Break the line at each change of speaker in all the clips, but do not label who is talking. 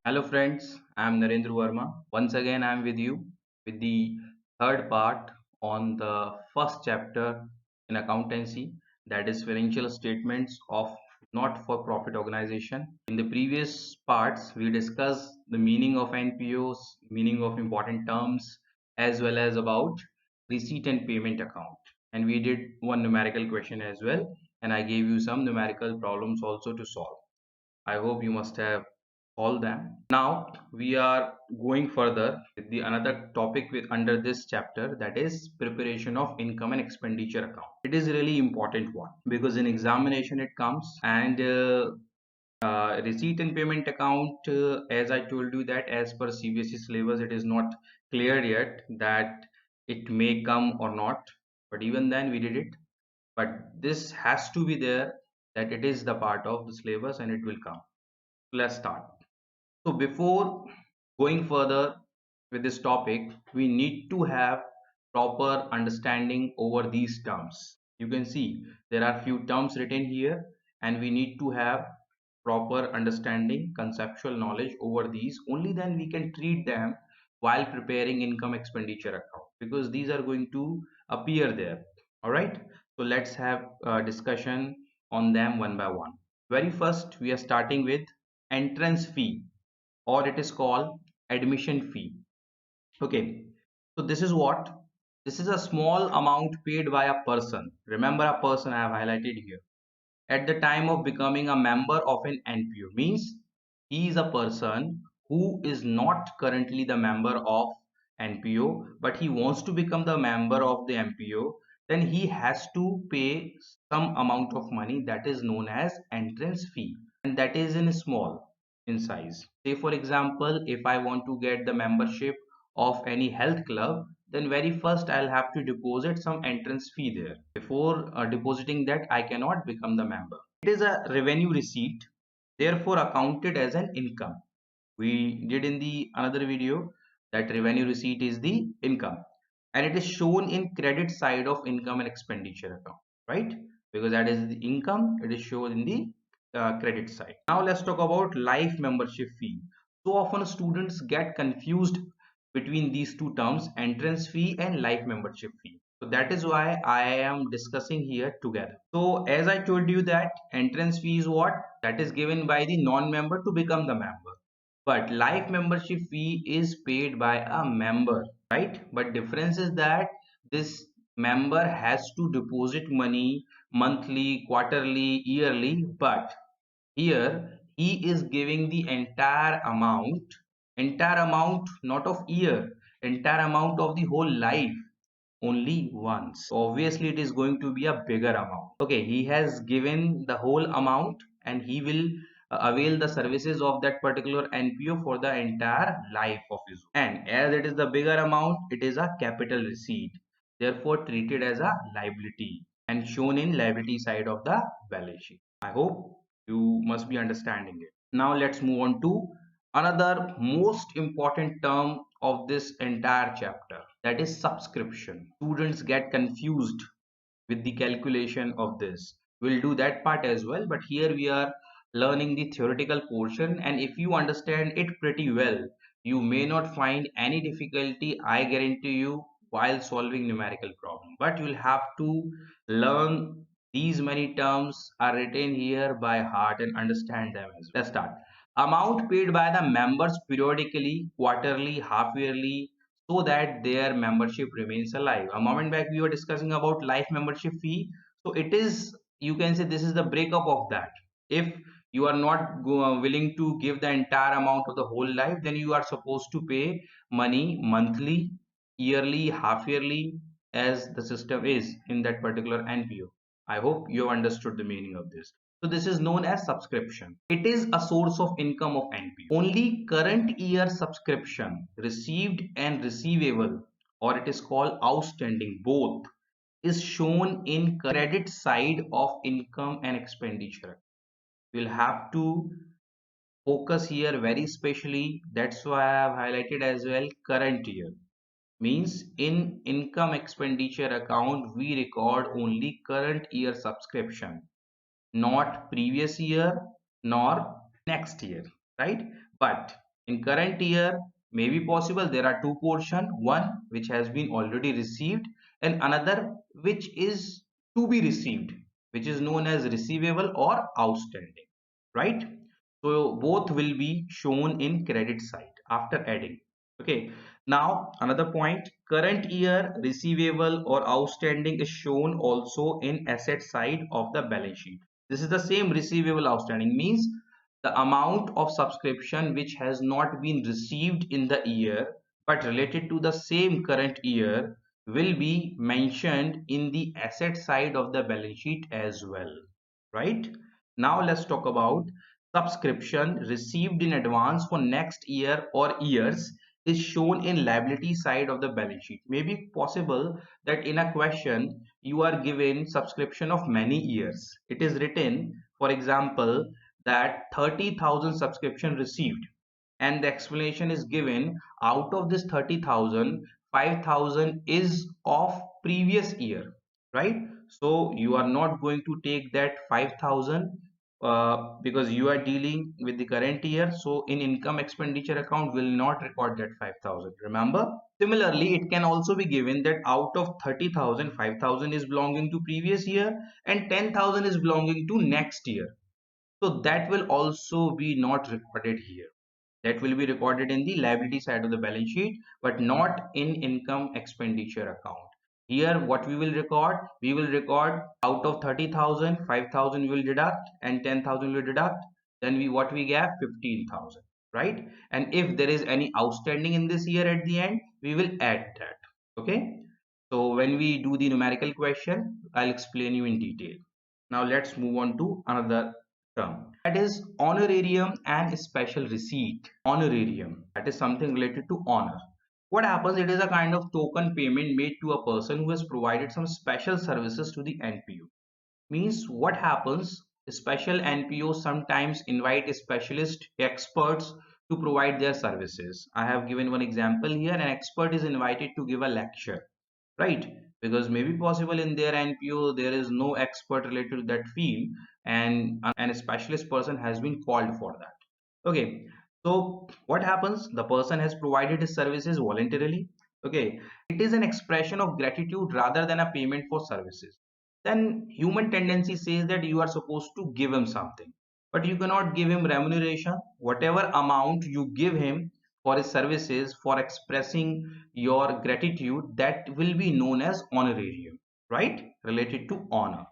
Hello friends, I am Narendra Verma. Once again I am with you with the third part on the first chapter in accountancy, that is financial statements of not-for-profit organization. In the previous parts we discussed the meaning of NPOs, meaning of important terms, as well as about receipt and payment account. And we did one numerical question as well, and I gave you some numerical problems also to solve. I hope you must have all them. Now we are going further with the another topic with under this chapter, that is preparation of income and expenditure account. It is really important one because in examination it comes and receipt and payment account, as I told you that as per CBSE syllabus it is not clear yet that it may come or not, but even then we did it. But this has to be there, that it is the part of the syllabus and it will come. Let's start. So before going further with this topic, we need to have proper understanding over these terms. You can see there are few terms written here and we need to have proper understanding, conceptual knowledge over these. Only then we can treat them while preparing income expenditure account, because these are going to appear there. All right. So let's have a discussion on them one by one. Very first, we are starting with entrance fee, or it is called admission fee. Okay, so this is what? This is a small amount paid by a person. Remember a person I have highlighted here. At the time of becoming a member of an NPO, means he is a person who is not currently the member of NPO, but he wants to become the member of the NPO. Then he has to pay some amount of money, that is known as entrance fee, and that is in small in size. Say for example, if I want to get the membership of any health club, then very first I'll have to deposit some entrance fee there. Before depositing that, I cannot become the member. It is a revenue receipt, therefore accounted as an income. We did in the another video that revenue receipt is the income, and it is shown in credit side of income and expenditure account, right? Because that is the income, it is shown in the credit side. Now let's talk about life membership fee. So often students get confused between these two terms, entrance fee and life membership fee. So that is why I am discussing here together. So as I told you that entrance fee is what? That is given by the non-member to become the member. But life membership fee is paid by a member, right? But difference is that this member has to deposit money monthly, quarterly, yearly, but here he is giving the entire amount, not of year, entire amount of the whole life only once. So obviously it is going to be a bigger amount. Okay, he has given the whole amount and he will avail the services of that particular NPO for the entire life of his own. And as it is the bigger amount, it is a capital receipt, therefore treated as a liability and shown in liability side of the balance sheet. I hope you must be understanding it. Now let's move on to another most important term of this entire chapter, that is subscription. Students get confused with the calculation of this. We'll do that part as well, but here we are learning the theoretical portion, and if you understand it pretty well, you may not find any difficulty, I guarantee you, while solving numerical problem. But you'll have to learn these many terms are written here by heart and understand them as well. Let's start. Amount paid by the members periodically, quarterly, half yearly, so that their membership remains alive. A moment back we were discussing about life membership fee. So it is, you can say this is the breakup of that. If you are not willing to give the entire amount of the whole life, then you are supposed to pay money monthly, yearly, half yearly, as the system is in that particular NPO. I hope you have understood the meaning of this. So this is known as subscription. It is a source of income of NPO. Only current year subscription received and receivable, or it is called outstanding, both is shown in credit side of income and expenditure. You'll have to focus here very specially. That's why I have highlighted as well current year. Means in income expenditure account we record only current year subscription, not previous year nor next year, right? But In current year, may be possible there are two portion, one which has been already received and another which is to be received, which is known as receivable or outstanding, right? So both will be shown in credit side after adding. Okay. Now another point, current year receivable or outstanding is shown also in asset side of the balance sheet. This is the same receivable outstanding means the amount of subscription which has not been received in the year but related to the same current year will be mentioned in the asset side of the balance sheet as well, right? Now let's talk about subscription received in advance for next year or years is shown in liability side of the balance sheet. May be possible that in a question you are given subscription of many years. It is written, for example, that 30,000 subscription received and the explanation is given out of this 30,000, 5,000 is of previous year, right? So you are not going to take that 5,000 because you are dealing with the current year, so in income expenditure account will not record that 5,000, remember. Similarly, it can also be given that out of 30,000, 5,000 is belonging to previous year and 10,000 is belonging to next year, so that will also be not recorded here. That will be recorded in the liability side of the balance sheet, but not in income expenditure account. Here, what we will record? We will record out of 30,000, 5,000 we will deduct and 10,000 we will deduct. Then what we get? 15,000, right? And if there is any outstanding in this year at the end, we will add that. Okay. So when we do the numerical question, I'll explain you in detail. Now let's move on to another term, that is honorarium and special receipt. Honorarium, that is something related to honor. What happens? It is a kind of token payment made to a person who has provided some special services to the NPO. Means what happens? Special NPOs sometimes invite specialist experts to provide their services. I have given one example here. An expert is invited to give a lecture, right? Because maybe possible in their NPO there is no expert related to that field, and a specialist person has been called for that. Okay, so what happens? The person has provided his services voluntarily. Okay, it is an expression of gratitude rather than a payment for services. Then human tendency says that you are supposed to give him something, but you cannot give him remuneration. Whatever amount you give him for his services, for expressing your gratitude, that will be known as honorarium, right? Related to honor.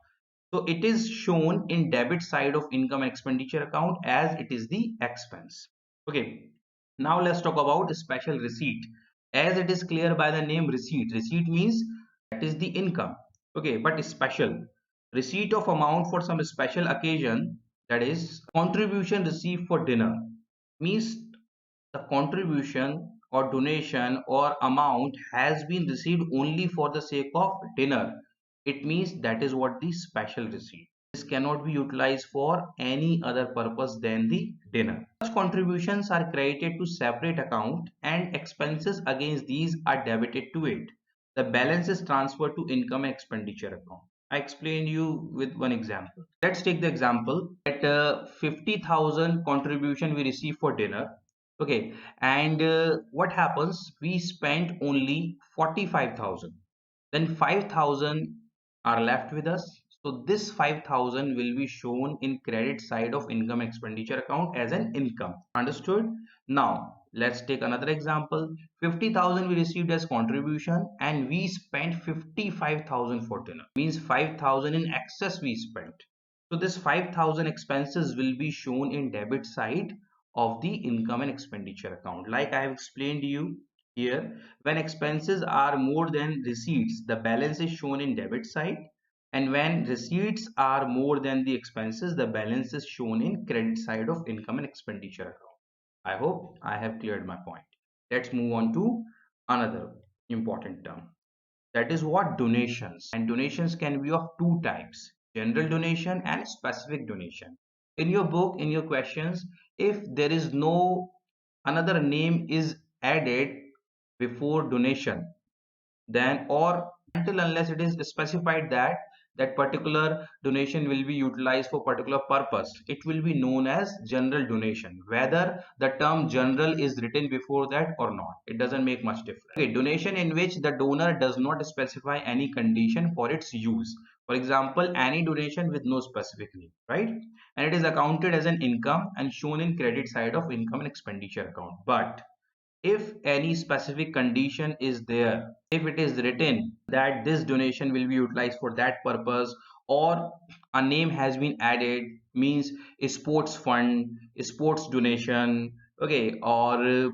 So it is shown in debit side of income and expenditure account as it is the expense. Okay. Now let's talk about special receipt. As it is clear by the name receipt. Receipt means that is the income. Okay, but special. Receipt of amount for some special occasion, that is contribution received for dinner, means the contribution or donation or amount has been received only for the sake of dinner. It means that is what the special receipt. This cannot be utilized for any other purpose than the dinner. Such contributions are credited to separate account and expenses against these are debited to it. The balance is transferred to income and expenditure account. I explained you with one example. Let's take the example that 50,000 contribution we receive for dinner. Okay, and what happens? We spent only 45,000. Then 5,000 are left with us. So this 5,000 will be shown in credit side of income expenditure account as an income. Understood? Now let's take another example. 50,000 we received as contribution and we spent 55,000 for dinner. Means 5,000 in excess we spent. So this 5,000 expenses will be shown in debit side of the income and expenditure account. Like I have explained to you here, when expenses are more than receipts, the balance is shown in debit side, and when receipts are more than the expenses, the balance is shown in credit side of income and expenditure account. I hope I have cleared my point. Let's move on to another important term. That is what donations. And donations can be of two types: general donation and specific donation. In your book, in your questions, if there is no another name is added before donation, then or until unless it is specified that that particular donation will be utilized for particular purpose, it will be known as general donation. Whether the term general is written before that or not, it doesn't make much difference. Okay, donation in which the donor does not specify any condition for its use. For example, any donation with no specific need, right? And it is accounted as an income and shown in credit side of income and expenditure account. But if any specific condition is there, if it is written that this donation will be utilized for that purpose, or a name has been added, means a sports fund, a sports donation, okay, or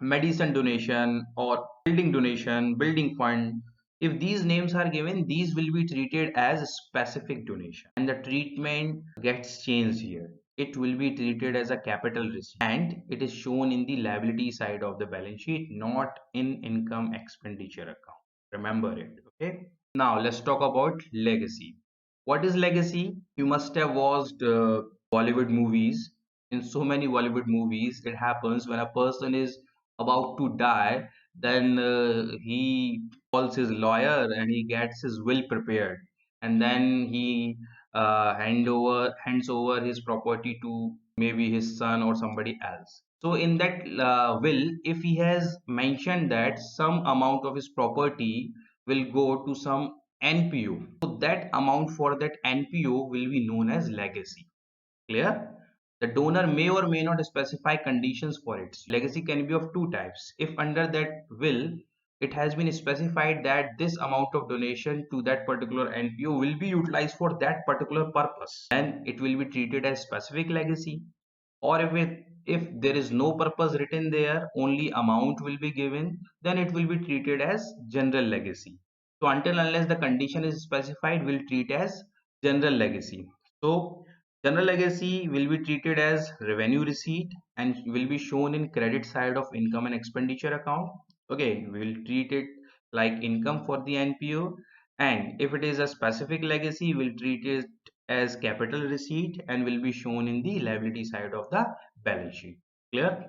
medicine donation, or building donation, building fund, if these names are given, these will be treated as specific donation, and the treatment gets changed here. It will be treated as a capital receipt and it is shown in the liability side of the balance sheet, not in income expenditure account. Remember it. Okay, now let's talk about legacy. What is legacy? You must have watched Bollywood movies. In so many Bollywood movies, it happens when a person is about to die, then he calls his lawyer and he gets his will prepared, and then he hands over his property to maybe his son or somebody else. So in that will, if he has mentioned that some amount of his property will go to some NPO, so that amount for that NPO will be known as legacy. Clear? The donor may or may not specify conditions for it. Legacy can be of two types. If under that will it has been specified that this amount of donation to that particular NPO will be utilized for that particular purpose, then it will be treated as specific legacy. Or if there is no purpose written there, only amount will be given, then it will be treated as general legacy. So until unless the condition is specified, we'll treat as general legacy. So general legacy will be treated as revenue receipt and will be shown in credit side of income and expenditure account. Okay, we will treat it like income for the NPO, and if it is a specific legacy, we'll treat it as capital receipt and will be shown in the liability side of the balance sheet. Clear?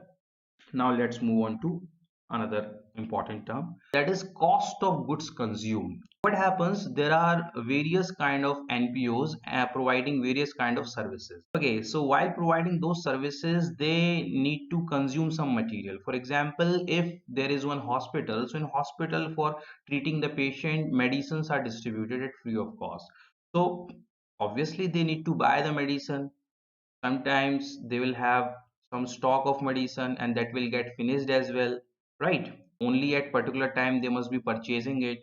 Now let's move on to another important term, that is cost of goods consumed. What happens, there are various kind of NPOs providing various kind of services. Okay, so while providing those services, they need to consume some material. For example, if there is one hospital, so in hospital for treating the patient, medicines are distributed at free of cost. So obviously they need to buy the medicine. Sometimes they will have some stock of medicine and that will get finished as well, right? Only at particular time they must be purchasing it.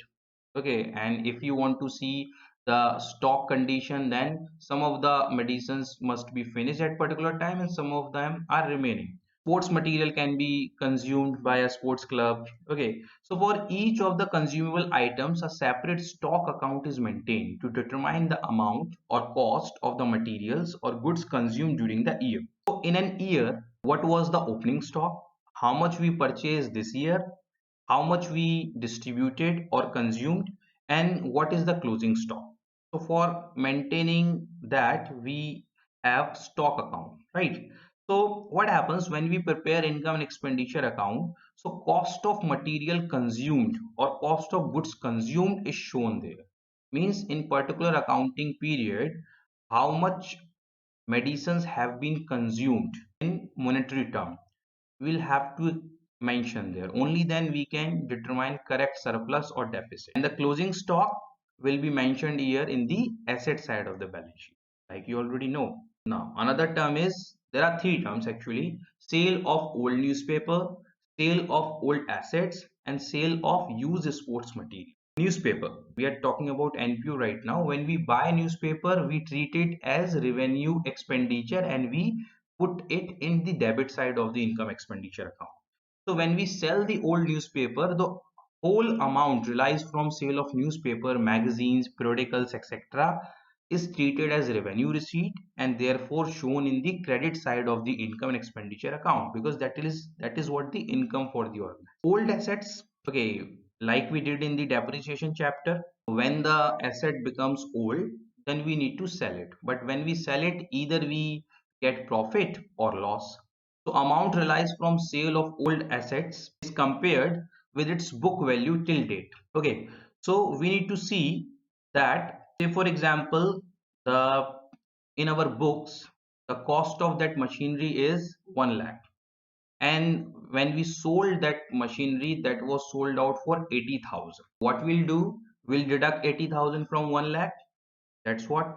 Okay, and if you want to see the stock condition, then some of the medicines must be finished at particular time and some of them are remaining. Sports material can be consumed by a sports club. Okay, so for each of the consumable items, a separate stock account is maintained to determine the amount or cost of the materials or goods consumed during the year. So in an year, what was the opening stock, how much we purchased this year, how much we distributed or consumed, and what is the closing stock. So for maintaining that, we have stock account, right? So what happens when we prepare income and expenditure account? So cost of material consumed or cost of goods consumed is shown there. Means in particular accounting period, how much medicines have been consumed in monetary term, we'll have to mention there. Only then we can determine correct surplus or deficit. And the closing stock will be mentioned here in the asset side of the balance sheet, like you already know. Now another term is, there are three terms actually: sale of old newspaper, sale of old assets, and sale of used sports material. Newspaper, we are talking about NPO right now. When we buy newspaper, we treat it as revenue expenditure and we put it in the debit side of the income expenditure account. So when we sell the old newspaper, the whole amount realized from sale of newspaper, magazines, periodicals, etc. is treated as revenue receipt and therefore shown in the credit side of the income and expenditure account, because that is what the income for the organization. Old assets, okay, like we did in the depreciation chapter, when the asset becomes old, then we need to sell it. But when we sell it, either we get profit or loss. So amount realized from sale of old assets is compared with its book value till date. Okay, so we need to see that Say for example, the in our books, the cost of that machinery is 1 lakh. And when we sold that machinery, that was sold out for 80,000. What we'll do, we'll deduct 80,000 from 1 lakh. That's what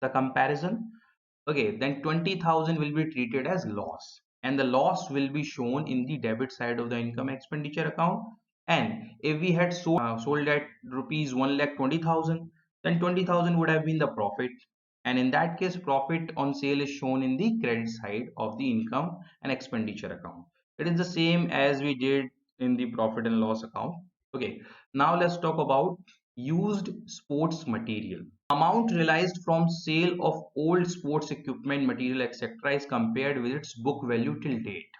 the comparison. Okay, then 20,000 will be treated as loss, and the loss will be shown in the debit side of the income expenditure account. And if we had sold at rupees 1,20,000, then 20,000 would have been the profit. And in that case, profit on sale is shown in the credit side of the income and expenditure account. It is the same as we did in the profit and loss account. Okay, now let's talk about used sports material. Amount realized from sale of old sports equipment, material, etc. is compared with its book value till date.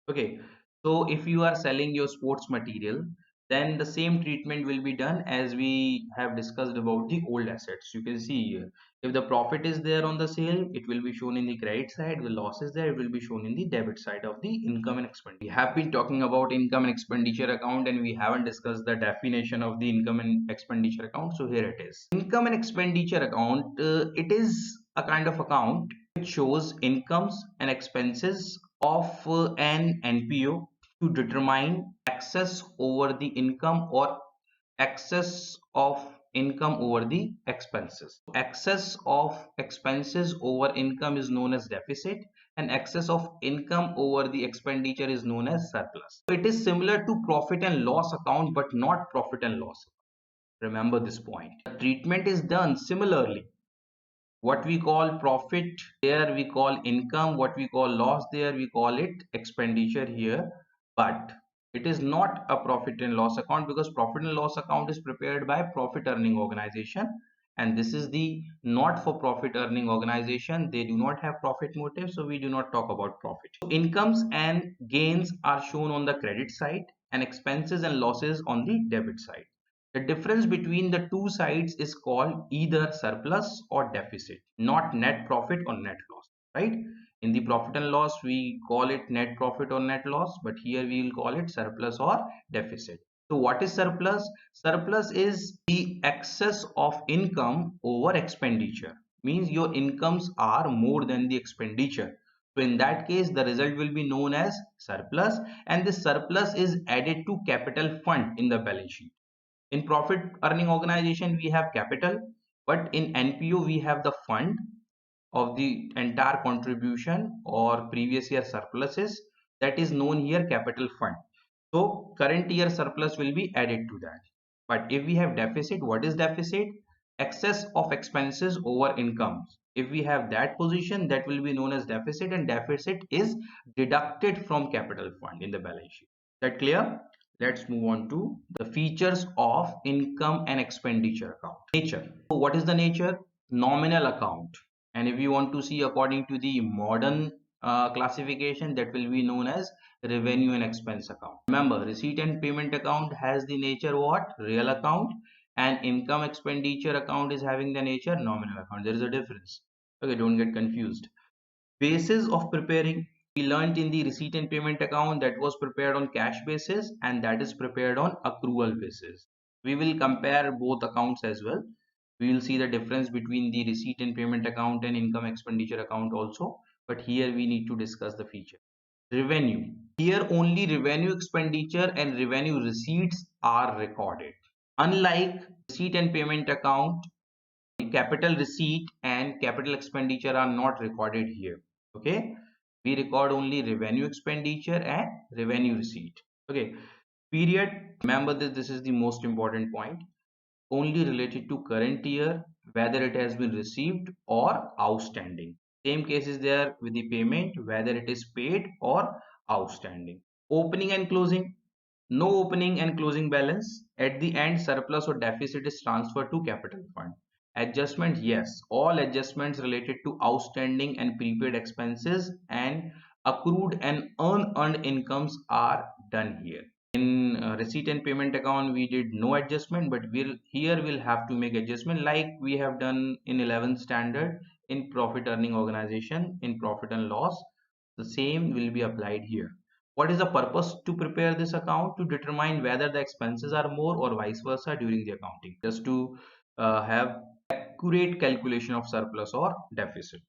Okay, so if you are selling your sports material, then the same treatment will be done as we have discussed about the old assets. You can see here, if the profit is there on the sale, it will be shown in the credit side. The loss is there, it will be shown in the debit side of the income and expenditure. We have been talking about income and expenditure account, and we haven't discussed the definition of the income and expenditure account. So here it is. Income and expenditure account, it is a kind of account which shows incomes and expenses of an NPO to determine excess over the income or excess of income over the expenses. Excess of expenses over income is known as deficit, and excess of income over the expenditure is known as surplus. So it is similar to profit and loss account, but not profit and loss. Remember this point. The treatment is done similarly. What we call profit there we call income, what we call loss there we call it expenditure here. But it is not a profit and loss account, because profit and loss account is prepared by profit earning organization, and this is the not for profit earning organization. They do not have profit motive, so we do not talk about profit. So incomes and gains are shown on the credit side, and expenses and losses on the debit side. The difference between the two sides is called either surplus or deficit, not net profit or net loss, right? In the profit and loss, we call it net profit or net loss, but here we will call it surplus or deficit. So what is surplus? Surplus is the excess of income over expenditure. Means your incomes are more than the expenditure. So in that case, the result will be known as surplus, and this surplus is added to capital fund in the balance sheet. In profit earning organization, we have capital, but in NPO, we have the fund of the entire contribution or previous year surpluses, that is known here capital fund. So current year surplus will be added to that. But if we have deficit, what is deficit? Excess of expenses over incomes. If we have that position, that will be known as deficit, and deficit is deducted from capital fund in the balance sheet. Is that clear? Let's move on to the features of income and expenditure account. Nature. So what is the nature? Nominal account. And if you want to see according to the modern classification, that will be known as revenue and expense account. Remember, receipt and payment account has the nature what? Real account, and income expenditure account is having the nature nominal account. There is a difference. Okay, don't get confused. Basis of preparing, we learned in the receipt and payment account that was prepared on cash basis, and that is prepared on accrual basis. We will compare both accounts as well. We will see the difference between the receipt and payment account and income expenditure account also, but here we need to discuss the feature. Revenue. Here only revenue expenditure and revenue receipts are recorded. Unlike receipt and payment account, capital receipt and capital expenditure are not recorded here. Okay, we record only revenue expenditure and revenue receipt. Okay, period. Remember that this is the most important point. Only related to current year, whether it has been received or outstanding. Same case is there with the payment, whether it is paid or outstanding. Opening and closing. No opening and closing balance. At the end, surplus or deficit is transferred to capital fund. Adjustment, yes, all adjustments related to outstanding and prepaid expenses and accrued and unearned incomes are done here. In receipt and payment account, we did no adjustment, but we'll have to make adjustment like we have done in 11th standard in profit earning organization. In profit and loss, the same will be applied here. What is the purpose to prepare this account? To determine whether the expenses are more or vice versa during the accounting. Just to have accurate calculation of surplus or deficit.